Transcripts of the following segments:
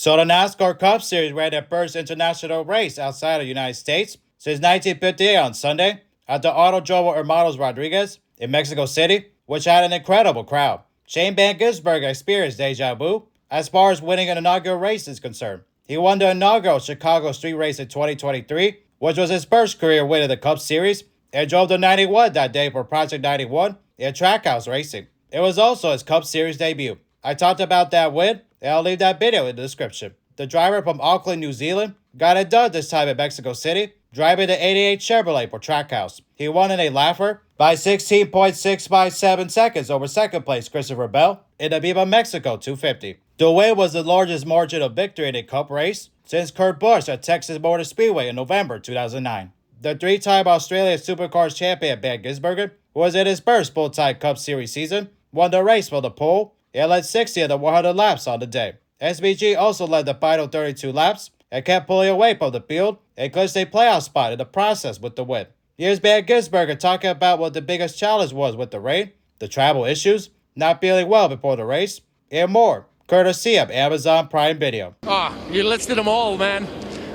So the NASCAR Cup Series ran their first international race outside of the United States since 1958 on Sunday at the Autodromo Hermanos Rodriguez in Mexico City, which had an incredible crowd. Shane Van Gisbergen experienced deja vu as far as winning an inaugural race is concerned. He won the inaugural Chicago Street Race in 2023, which was his first career win in the Cup Series, and drove the 91 that day for Project 91 in Trackhouse Racing. It was also his Cup Series debut. I talked about that win, and I'll leave that video in the description. The driver from Auckland, New Zealand, got it done this time in Mexico City, driving the 88 Chevrolet for Trackhouse. He won in a laugher by 16.657 seconds over second place Christopher Bell in the Viva Mexico 250. The win was the largest margin of victory in a Cup race since Kurt Busch at Texas Motor Speedway in November 2009. The three-time Australian Supercars champion Van Gisbergen, who was in his first full-time Cup Series season, won the race from the pole and led 60 of the 100 laps on the day. SVG also led the final 32 laps and kept pulling away from the field and clinched a playoff spot in the process with the win. Here's Van Gisbergen talking about what the biggest challenge was with the rain, the travel issues, not feeling well before the race, and more, courtesy of Amazon Prime Video. Oh, you listed them all, man.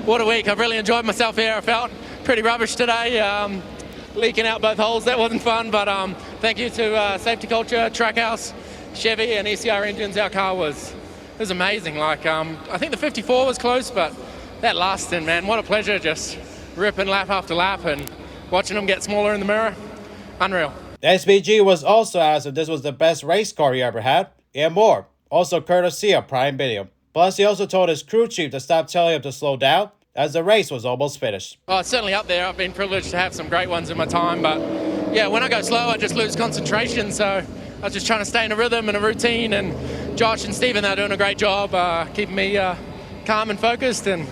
What a week. I've really enjoyed myself here. I felt pretty rubbish today, leaking out both holes. That wasn't fun, but thank you to Safety Culture, Trackhouse, Chevy, and ECR Engines. Our car was amazing. Like, I think the 54 was close, but that last stint, man, what a pleasure just ripping lap after lap and watching them get smaller in the mirror. Unreal. SVG was also asked if this was the best race car he ever had, and more, also courtesy of Prime Video. Plus, he also told his crew chief to stop telling him to slow down, as the race was almost finished. Oh, it's certainly up there. I've been privileged to have some great ones in my time, but yeah, when I go slow, I just lose concentration, so I was just trying to stay in a rhythm and a routine, and Josh and Stephen, they're doing a great job keeping me calm and focused, and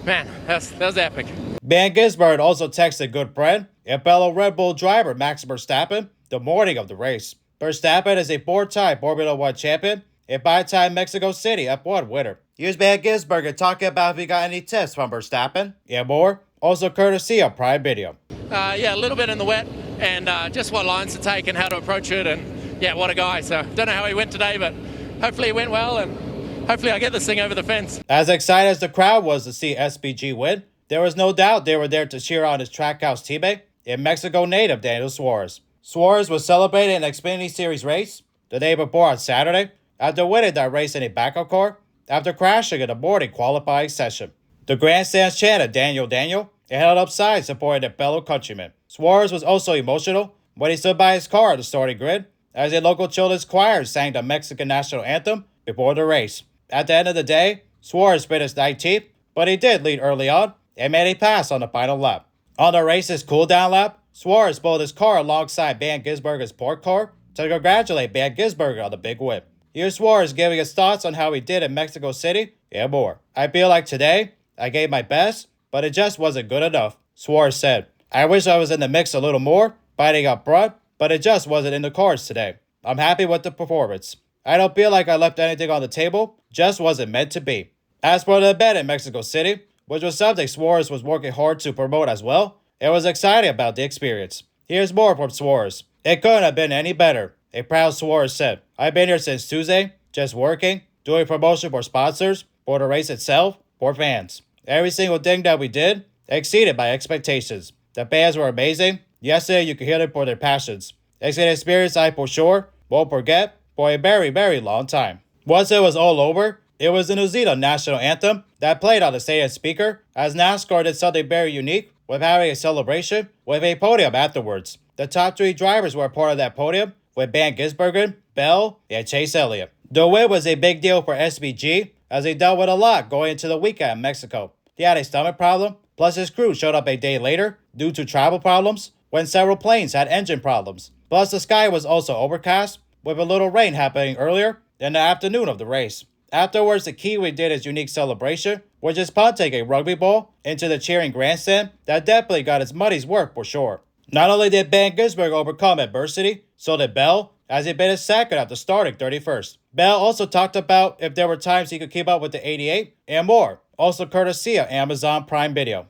man, that was epic. Van Gisbergen also texted good friend and fellow Red Bull driver Max Verstappen the morning of the race. Verstappen is a four-time Formula One champion and five-time Mexico City F1 winner. Here's Van Gisbergen talking about if he got any tips from Verstappen and more, also courtesy of Prime Video. Yeah, a little bit in the wet, and just what lines to take and how to approach it, and yeah, what a guy. So don't know how he went today, but hopefully it went well, and hopefully I get this thing over the fence. As excited as the crowd was to see SVG win, there was no doubt they were there to cheer on his Trackhouse teammate and Mexico native Daniel Suarez. Suarez was celebrating an Xfinity Series race the day before on Saturday after winning that race in a backup car after crashing in the morning qualifying session. The grandstands chanted Daniel, Daniel, and held up signs supporting their fellow countrymen. Suarez was also emotional when he stood by his car at the starting grid as a local children's choir sang the Mexican national anthem before the race. At the end of the day, Suarez finished 19th, but he did lead early on and made a pass on the final lap. On the race's cool-down lap, Suarez pulled his car alongside Van Gisbergen's port car to congratulate Van Gisbergen on the big win. Here's Suarez giving his thoughts on how he did in Mexico City and more. I feel like today, I gave my best, but it just wasn't good enough, Suarez said. I wish I was in the mix a little more, fighting up front, but it just wasn't in the cards today. I'm happy with the performance. I don't feel like I left anything on the table, just wasn't meant to be. As for the event in Mexico City, which was something Suarez was working hard to promote as well, it was exciting about the experience. Here's more from Suarez. It couldn't have been any better, a proud Suarez said. I've been here since Tuesday, just working, doing promotion for sponsors, for the race itself, for fans. Every single thing that we did exceeded my expectations. The fans were amazing. Yesterday, you could hear them for their passions. It's an experience I for sure won't forget for a very, very long time. Once it was all over, it was the New Zealand national anthem that played on the stadium speaker as NASCAR did something very unique with having a celebration with a podium afterwards. The top three drivers were a part of that podium with Van Gisbergen, Bell, and Chase Elliott. The win was a big deal for SVG as he dealt with a lot going into the weekend in Mexico. He had a stomach problem, plus his crew showed up a day later due to travel problems when several planes had engine problems. Plus the sky was also overcast with a little rain happening earlier in the afternoon of the race. Afterwards, the Kiwi did his unique celebration, which is punting a rugby ball into the cheering grandstand that definitely got his money's worth for sure. Not only did Van Gisbergen overcome adversity, so did Bell, as he finished second after starting 31st. Bell also talked about if there were times he could keep up with the 88 and more, also courtesy of Amazon Prime Video.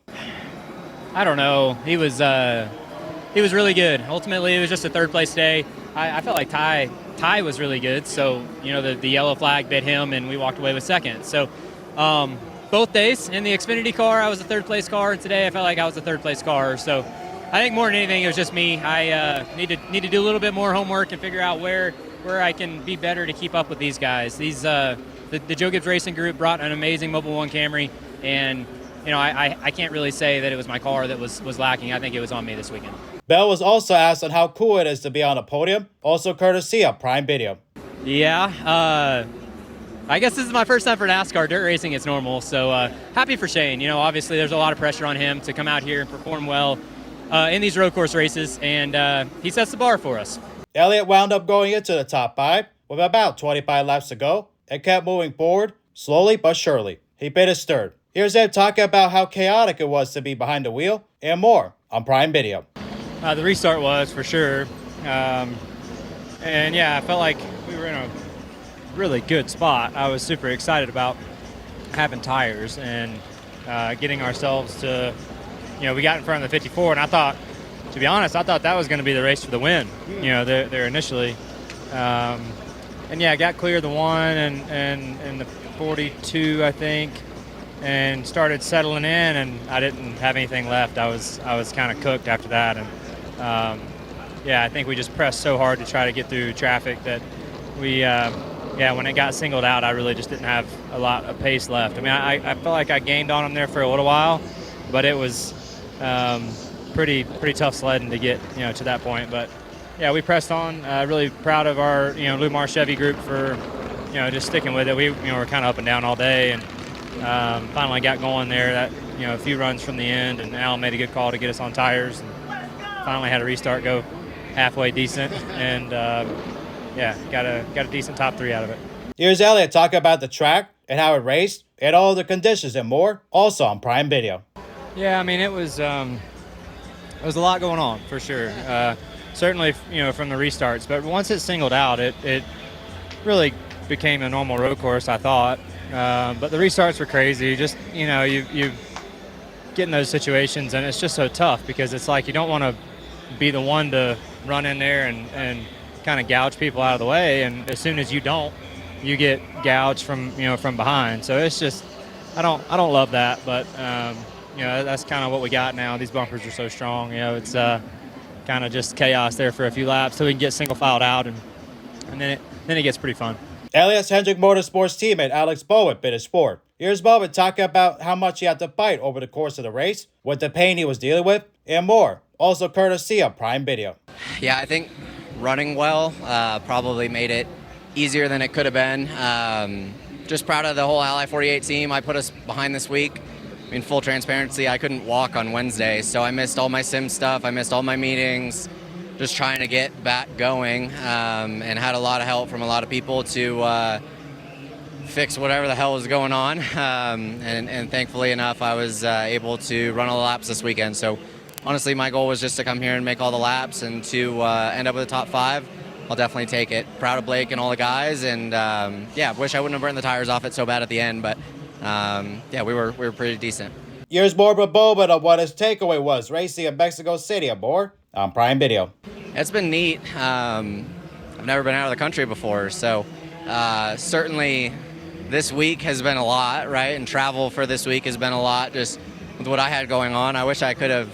I don't know. He was really good. Ultimately, it was just a third place day. I felt like Ty was really good. So, the yellow flag bit him, and we walked away with second. So, Both days in the Xfinity car, I was a third place car, and today I felt like I was a third place car. So I think more than anything, it was just me. I need to do a little bit more homework and figure out where I can be better to keep up with these guys. The Joe Gibbs Racing Group brought an amazing Mobil 1 Camry, and I can't really say that it was my car that was lacking. I think it was on me this weekend. Bell was also asked on how cool it is to be on a podium, also courtesy of Prime Video. Yeah, I guess this is my first time for NASCAR dirt racing. It's normal, so happy for Shane. Obviously there's a lot of pressure on him to come out here and perform well in these road course races, and he sets the bar for us. Elliott wound up going into the top 5 with about 25 laps to go and kept moving forward, slowly but surely. He bit his third. Here's Ed talking about how chaotic it was to be behind the wheel and more on Prime Video. The restart was, for sure. And yeah, I felt like we were in a really good spot. I was super excited about having tires and getting ourselves to, we got in front of the 54, and I thought, to be honest, that was going to be the race for the win, there initially. And yeah, I got clear of the 1 and the 42, I think, and started settling in, and I didn't have anything left. I was kind of cooked after that, and yeah, I think we just pressed so hard to try to get through traffic that we, when it got singled out, I really just didn't have a lot of pace left. I mean, I felt like I gained on them there for a little while, but it was pretty tough sledding to get to that point. But yeah, we pressed on. Really proud of our Lumar Chevy group for just sticking with it. We were kind of up and down all day, and finally got going there. That a few runs from the end, and Al made a good call to get us on tires, and finally had a restart go halfway decent, and got a decent top 3 out of it. Here's Elliott talking about the track and how it raced and all the conditions and more, also on Prime Video. Yeah, I mean, it was a lot going on, for sure. Certainly, from the restarts, but once it singled out, it really became a normal road course, I thought. But the restarts were crazy. Just, you get in those situations, and it's just so tough because it's like you don't want to be the one to run in there and kind of gouge people out of the way, and as soon as you don't, you get gouged from behind. So it's just, I don't love that, but that's kind of what we got now. These bumpers are so strong. It's kind of just chaos there for a few laps so we can get single filed out, and then it gets pretty fun. Elliott's Hendrick Motorsports teammate Alex Bowen bit his sport. Here's Bowen talking about how much he had to fight over the course of the race, what the pain he was dealing with, and more, also courtesy of Prime Video. Yeah, I think running well probably made it easier than it could have been. Just proud of the whole Ally 48 team. I put us behind this week. In full transparency, I couldn't walk on Wednesday, so I missed all my sim stuff. I missed all my meetings, just trying to get back going, and had a lot of help from a lot of people to fix whatever the hell was going on. And thankfully enough, I was able to run all the laps this weekend. So honestly, my goal was just to come here and make all the laps and to end up with a top 5. I'll definitely take it. Proud of Blake and all the guys, and wish I wouldn't have burned the tires off it so bad at the end, but we were pretty decent. Here's more from Bowen of what his takeaway was racing in Mexico City and more on Prime Video. It's been neat. I've never been out of the country before, so certainly this week has been a lot, right? And travel for this week has been a lot, just with what I had going on. I wish I could have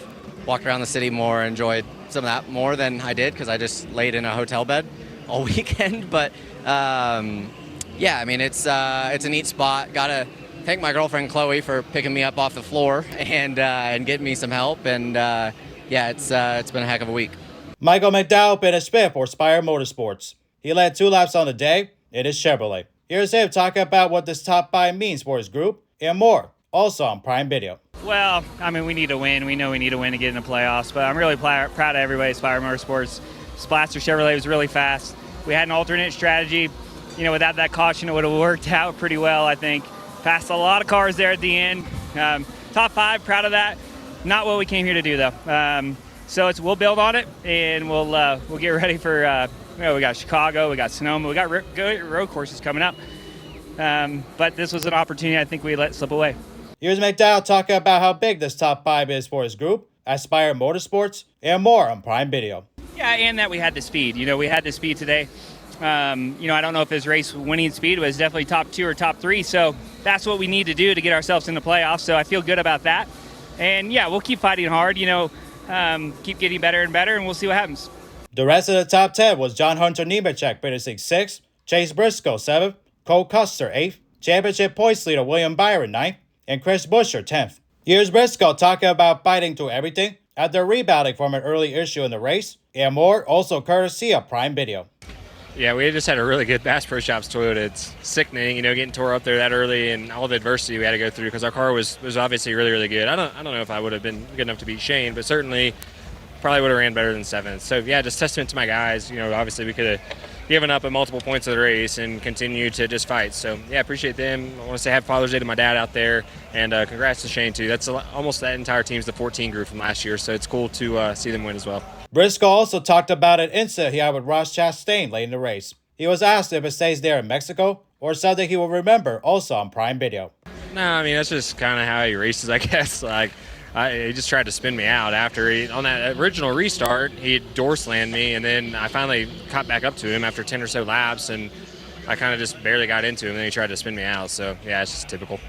walked around the city more, enjoyed some of that more than I did, because I just laid in a hotel bed all weekend. But I mean, it's a neat spot. Gotta thank my girlfriend Chloe for picking me up off the floor and getting me some help. And it's been a heck of a week. Michael McDowell bit his spit for Spire Motorsports. He led 2 laps on the day in his Chevrolet. Here's him talking about what this top 5 means for his group and more, also on Prime Video. Well, I mean, we need to win. We know we need to win to get in the playoffs, but I'm really proud of everybody at Spire Motorsports. Splaster Chevrolet was really fast. We had an alternate strategy. Without that caution, it would have worked out pretty well, I think. Passed a lot of cars there at the end. Top 5, proud of that. Not what we came here to do, though. So we'll build on it, and we'll get ready for. We got Chicago, we got Sonoma, we got good road courses coming up. But this was an opportunity I think we let slip away. Here's McDowell talking about how big this top 5 is for his group, Aspire Motorsports, and more on Prime Video. Yeah, and that we had the speed. We had the speed today. I don't know if his race winning speed was definitely top 2 or top 3. So that's what we need to do to get ourselves in the playoffs. So I feel good about that. And yeah, we'll keep fighting hard, keep getting better and better, and we'll see what happens. The rest of the top 10 was John Hunter Nemechek finishing 6th, Chase Briscoe 7th, Cole Custer 8th, championship points leader William Byron 9th, and Chris Buescher 10th. Here's Briscoe talking about fighting through everything after rebounding from an early issue in the race, and more, also courtesy of Prime Video. Yeah, we just had a really good Bass Pro Shops Toyota. It's sickening, getting tore up there that early and all the adversity we had to go through because our car was obviously really, really good. I don't know if I would have been good enough to beat Shane, but certainly probably would have ran better than 7th. So yeah, just testament to my guys. Obviously we could have given up at multiple points of the race and continued to just fight. So yeah, appreciate them. I want to say Happy Father's Day to my dad out there, and congrats to Shane too. That's almost that entire team's the 14 group from last year, so it's cool to see them win as well. Briscoe also talked about an incident he had with Ross Chastain late in the race. He was asked if it stays there in Mexico or something he will remember, also on Prime Video. No, I mean, that's just kind of how he races, I guess. He just tried to spin me out after on that original restart, he door slammed me, and then I finally caught back up to him after 10 or so laps, and I kind of just barely got into him, and then he tried to spin me out. So, yeah, it's just typical.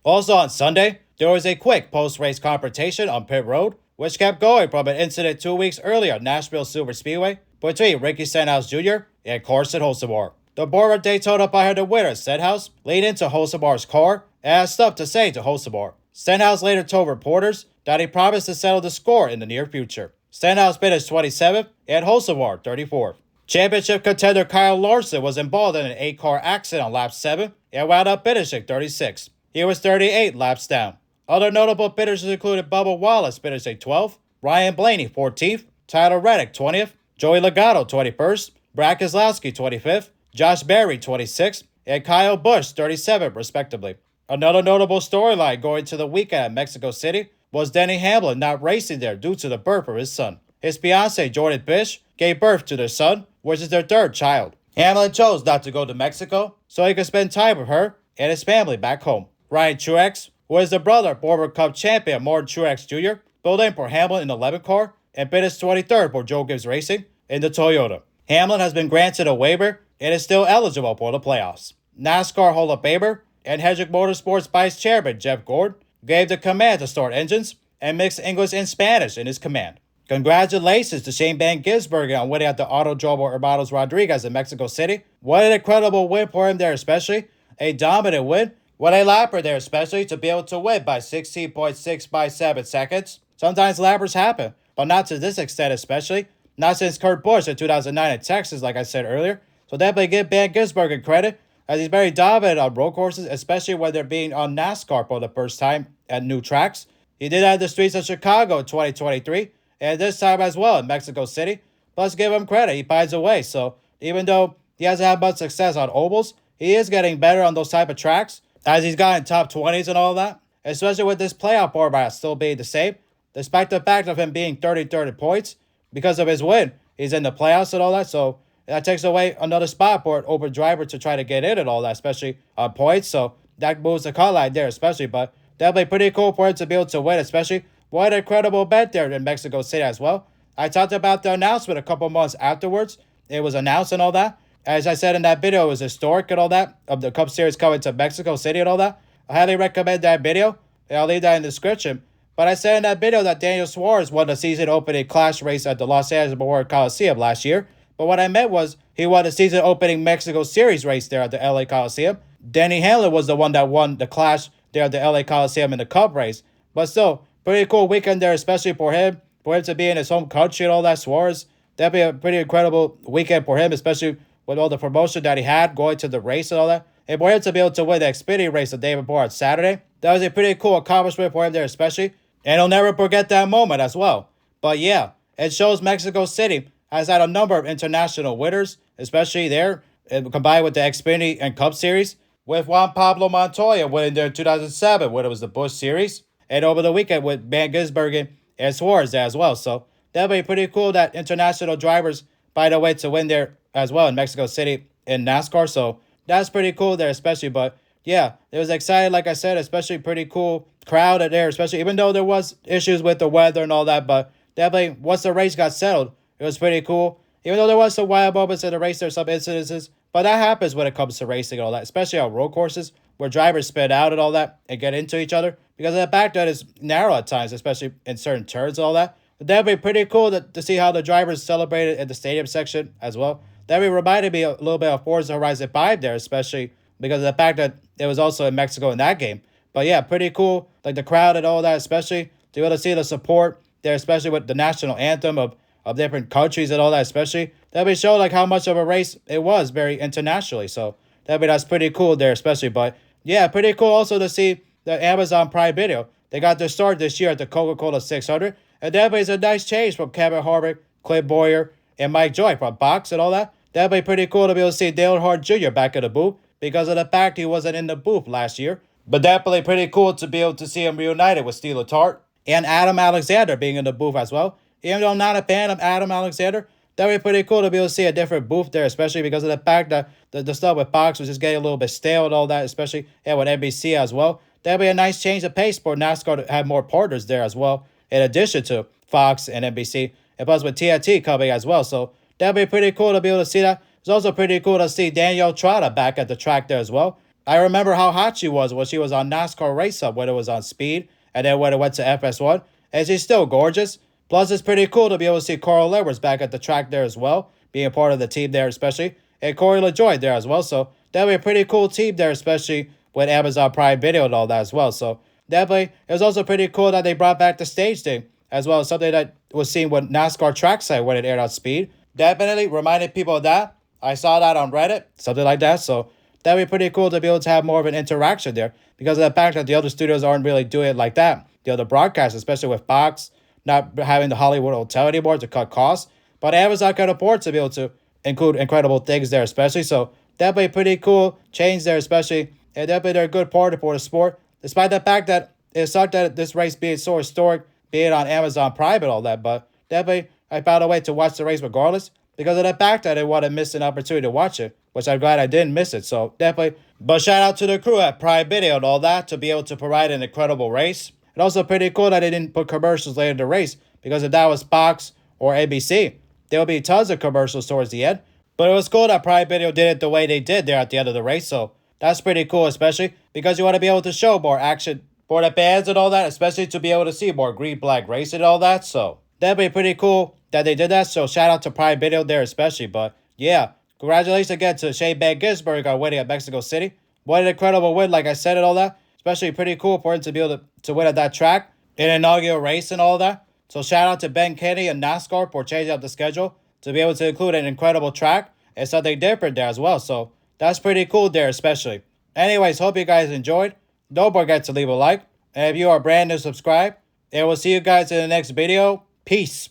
Also on Sunday, there was a quick post-race confrontation on pit road, which kept going from an incident 2 weeks earlier at Nashville Super Speedway between Ricky Stenhouse Jr. and Carson Hocevar. The board of Daytona fired the winner, Stenhouse, leaned into Hocevar's car and had stuff to say to Hocevar. Stenhouse later told reporters that he promised to settle the score in the near future. Stenhouse finished 27th and Hocevar 34th. Championship contender Kyle Larson was involved in an 8-car accident on lap 7 and wound up finishing 36th. He was 38 laps down. Other notable finishers included Bubba Wallace finishing 12th, Ryan Blaney 14th, Tyler Reddick 20th, Joey Logano 21st, Brad Keselowski 25th, Josh Berry 26th, and Kyle Busch 37th respectively. Another notable storyline going to the weekend at Mexico City was Denny Hamlin not racing there due to the birth of his son. His fiancée Jordan Bish gave birth to their son, which is their 3rd child. Hamlin chose not to go to Mexico so he could spend time with her and his family back home. Ryan Truex, who is the brother of former Cup champion Martin Truex Jr., filled in for Hamlin in the 11th car and finished 23rd for Joe Gibbs Racing in the Toyota. Hamlin has been granted a waiver and is still eligible for the playoffs. NASCAR Hall of Famer and Hendrick Motorsports Vice Chairman Jeff Gord gave the command to start engines and mix English and Spanish in his command. Congratulations to Shane Van Gisbergen on winning at the Autodromo Hermanos Rodriguez in Mexico City. What an incredible win for him there, especially. A dominant win. What a lapper there, especially to be able to win by 16.657 seconds. Sometimes lappers happen, but not to this extent especially. Not since Kurt Busch in 2009 in Texas, like I said earlier. So definitely give Van Gisbergen credit, as he's very dominant on road courses, especially when they're being on NASCAR for the first time at new tracks. He did that in the streets of Chicago in 2023, and this time as well in Mexico City. Plus, give him credit, he finds a way. So even though he hasn't had much success on ovals, he is getting better on those type of tracks, as he's gotten top 20s and all that, especially with this playoff format still being the same, despite the fact of him being 30 points. Because of his win, he's in the playoffs and all that, so that takes away another spot for an open driver to try to get in and all that, especially on points. So that moves the cut line there, especially. But definitely pretty cool for him to be able to win, especially. What an incredible bet there in Mexico City as well. I talked about the announcement a couple months afterwards. It was announced and all that. As I said in that video, it was historic and all that, of the Cup Series coming to Mexico City and all that. I highly recommend that video, and I'll leave that in the description. But I said in that video that Daniel Suarez won the season-opening Clash race at the Los Angeles Memorial Coliseum last year. But what I meant was he won the season-opening Mexico Series race there at the LA Coliseum. Denny Hamlin was the one that won the Clash there at the LA Coliseum in the Cup race. But still, pretty cool weekend there, especially for him to be in his home country and all that. Suarez, that'd be a pretty incredible weekend for him, especially with all the promotion that he had going to the race and all that. And for him to be able to win the Xfinity race the day before on Saturday, that was a pretty cool accomplishment for him there, especially. And he'll never forget that moment as well. But yeah, it shows Mexico City has had a number of international winners, especially there, combined with the Xfinity and Cup Series, with Juan Pablo Montoya winning there in 2007 when it was the Busch Series, and over the weekend with Van Gisbergen and Suarez there as well. So that'll be pretty cool that international drivers find a way to win there as well in Mexico City in NASCAR. So that's pretty cool there, especially. But yeah, it was exciting, like I said, especially pretty cool crowd there, especially even though there was issues with the weather and all that. But definitely, once the race got settled, it was pretty cool. Even though there was some wild moments in the race, there's some incidences, but that happens when it comes to racing and all that, especially on road courses where drivers spin out and all that and get into each other because of the fact that it's narrow at times, especially in certain turns and all that. But that'd be pretty cool to see how the drivers celebrated in the stadium section as well. That reminded me a little bit of Forza Horizon 5 there, especially because of the fact that it was also in Mexico in that game. But yeah, pretty cool. Like the crowd and all that, especially to be able to see the support there, especially with the national anthem of different countries and all that, especially. That would show like how much of a race it was very internationally. So that's pretty cool there, especially. But yeah, pretty cool also to see the Amazon Prime Video. They got their start this year at the Coca-Cola 600. And that is a nice change from Kevin Harvick, Clint Boyer, and Mike Joy from Box and all that. That'd be pretty cool to be able to see Dale Earnhardt Jr. back in the booth because of the fact he wasn't in the booth last year. But definitely pretty cool to be able to see him reunited with Steve Letarte and Adam Alexander being in the booth as well. Even though I'm not a fan of Adam Alexander, that'd be pretty cool to be able to see a different booth there, especially because of the fact that the stuff with Fox was just getting a little bit stale and all that, especially with NBC as well. That'd be a nice change of pace for NASCAR to have more partners there as well, in addition to Fox and NBC, and plus with TNT coming as well. So that'd be pretty cool to be able to see that. It's also pretty cool to see Danielle Trotta back at the track there as well. I remember how hot she was when she was on NASCAR Race Up, when it was on Speed, and then when it went to FS1. And she's still gorgeous. Plus, it's pretty cool to be able to see Carl Edwards back at the track there as well, being a part of the team there especially, and Corey LaJoie there as well. So that'd be a pretty cool team there, especially with Amazon Prime Video and all that as well. So definitely, it was also pretty cool that they brought back the stage thing as well, something that was seen with NASCAR Trackside when it aired on Speed. Definitely reminded people of that. I saw that on Reddit, something like that. So that'd be pretty cool to be able to have more of an interaction there because of the fact that the other studios aren't really doing it like that. The other broadcasts, especially with Fox, not having the Hollywood Hotel anymore to cut costs. But Amazon can afford to be able to include incredible things there, especially. So that'd be a pretty cool change there, especially. And definitely they're a good partner for the sport, despite the fact that it sucked that this race being so historic, being on Amazon Prime and all that. But definitely I found a way to watch the race regardless because of the fact that I didn't want to miss an opportunity to watch it, which I'm glad I didn't miss it. So definitely. But shout out to the crew at Prime Video and all that to be able to provide an incredible race. And also pretty cool that they didn't put commercials later in the race because if that was Fox or ABC, there would be tons of commercials towards the end. But it was cool that Prime Video did it the way they did there at the end of the race. So that's pretty cool, especially because you want to be able to show more action for the fans and all that, especially to be able to see more green-black racing and all that. So that'd be pretty cool that they did that. So shout out to Prime Video there especially. But yeah, congratulations again to Shane Van Gisbergen on winning at Mexico City. What an incredible win, like I said and all that. Especially pretty cool for him to be able to win at that track in an inaugural race and all that. So shout out to Ben Kenny and NASCAR for changing up the schedule to be able to include an incredible track and something different there as well. So that's pretty cool there especially. Anyways, hope you guys enjoyed. Don't forget to leave a like. And if you are brand new, subscribe. And we'll see you guys in the next video. Peace.